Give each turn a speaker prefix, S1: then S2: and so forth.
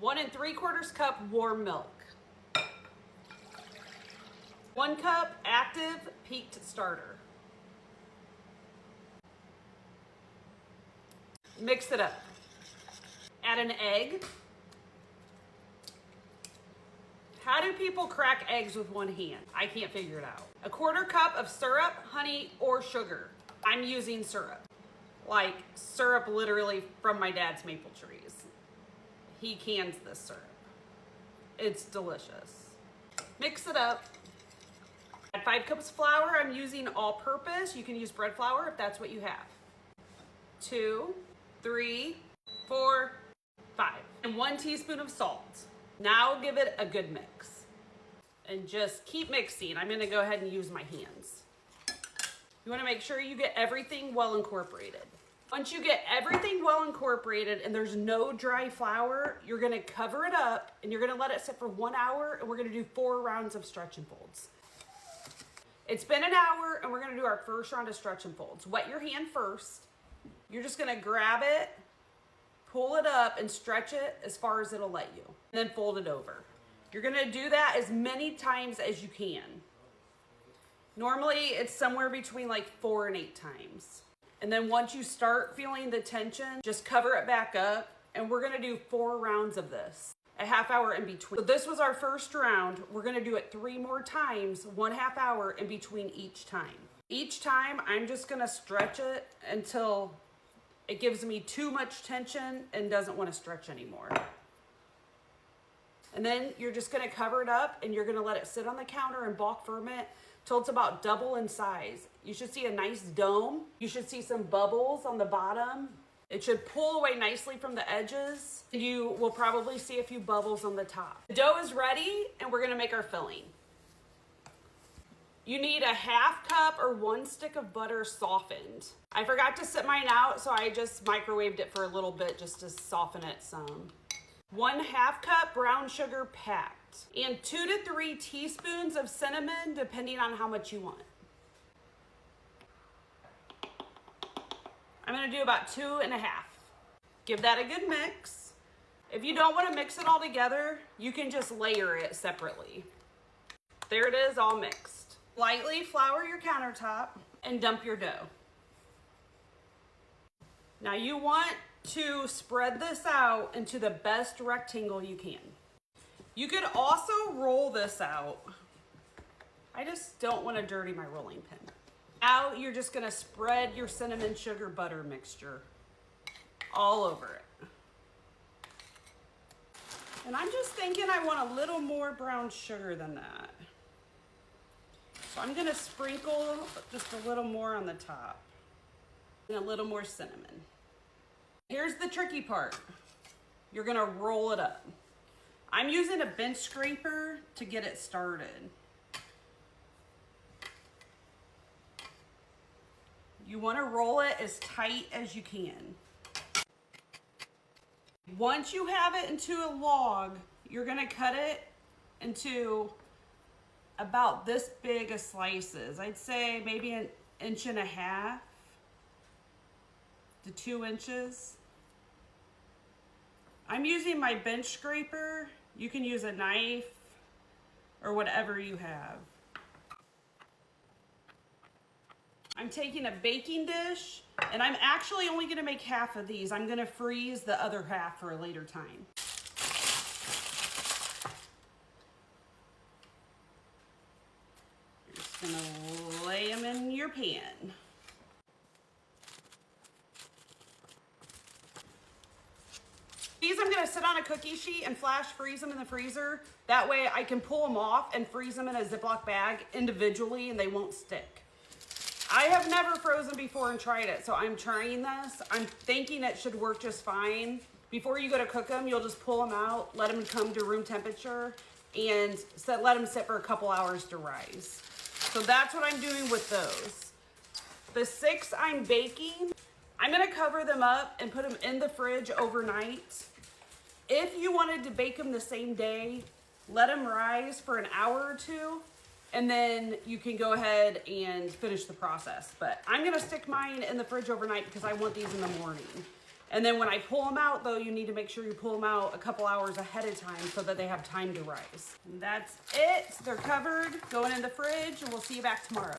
S1: 1 3/4 cup warm milk. 1 cup active peaked starter. Mix it up. Add an egg. How do people crack eggs with one hand? I can't figure it out. 1/4 cup of syrup, honey, or sugar. I'm using syrup. Like syrup literally from my dad's maple trees. He cans this syrup. It's delicious. Mix it up. Add 5 cups of flour. I'm using all-purpose. You can use bread flour if that's what you have. 2, 3, 4, 5. And 1 teaspoon of salt. Now give it a good mix. And just keep mixing. I'm gonna go ahead and use my hands. You wanna make sure you get everything well incorporated. Once you get everything well incorporated and there's no dry flour, you're gonna cover it up and you're gonna let it sit for 1 hour, and we're gonna do 4 rounds of stretch and folds. It's been an hour and we're gonna do our first round of stretch and folds. Wet your hand first. You're just gonna grab it, pull it up and stretch it as far as it'll let you, and then fold it over. You're gonna do that as many times as you can. Normally it's somewhere between like 4 and 8 times. And then once you start feeling the tension, just cover it back up, and we're gonna do 4 rounds of this, a half hour in between. So this was our first round. We're gonna do it 3 more times, 1/2 hour in between each time. Each time I'm just gonna stretch it until it gives me too much tension and doesn't want to stretch anymore. And then you're just gonna cover it up and you're gonna let it sit on the counter and bulk ferment till it's about double in size. You should see a nice dome. You should see some bubbles on the bottom. It should pull away nicely from the edges. You will probably see a few bubbles on the top. The dough is ready and we're gonna make our filling. You need a 1/2 cup or 1 stick of butter softened. I forgot to sit mine out, so I just microwaved it for a little bit just to soften it some. 1/2 cup brown sugar packed, and 2 to 3 teaspoons of cinnamon, depending on how much you want. I'm gonna do about 2.5. Give that a good mix. If you don't wanna mix it all together, you can just layer it separately. There it is, all mixed. Lightly flour your countertop and dump your dough. Now you want to spread this out into the best rectangle you can. You could also roll this out. I just don't want to dirty my rolling pin. Now you're just gonna spread your cinnamon sugar butter mixture all over it. And I'm just thinking I want a little more brown sugar than that. So I'm gonna sprinkle just a little more on the top and a little more cinnamon. Here's the tricky part. You're gonna roll it up. I'm using a bench scraper to get it started. You wanna roll it as tight as you can. Once you have it into a log, you're gonna cut it into about this big of slices. I'd say maybe 1.5 to 2 inches. I'm using my bench scraper. You can use a knife or whatever you have. I'm taking a baking dish, and I'm actually only gonna make half of these. I'm gonna freeze the other half for a later time. Gonna lay them in your pan. These I'm gonna sit on a cookie sheet and flash freeze them in the freezer. That way I can pull them off and freeze them in a Ziploc bag individually and they won't stick. I have never frozen before and tried it, so I'm trying this. I'm thinking it should work just fine. Before you go to cook them, you'll just pull them out, let them come to room temperature, and let them sit for a couple hours to rise. So that's what I'm doing with those. The 6 I'm baking, I'm gonna cover them up and put them in the fridge overnight. If you wanted to bake them the same day, let them rise for an hour or 2, and then you can go ahead and finish the process. But I'm gonna stick mine in the fridge overnight because I want these in the morning. And then when I pull them out though, you need to make sure you pull them out a couple hours ahead of time so that they have time to rise. And that's it. They're covered, going in the fridge, and we'll see you back tomorrow.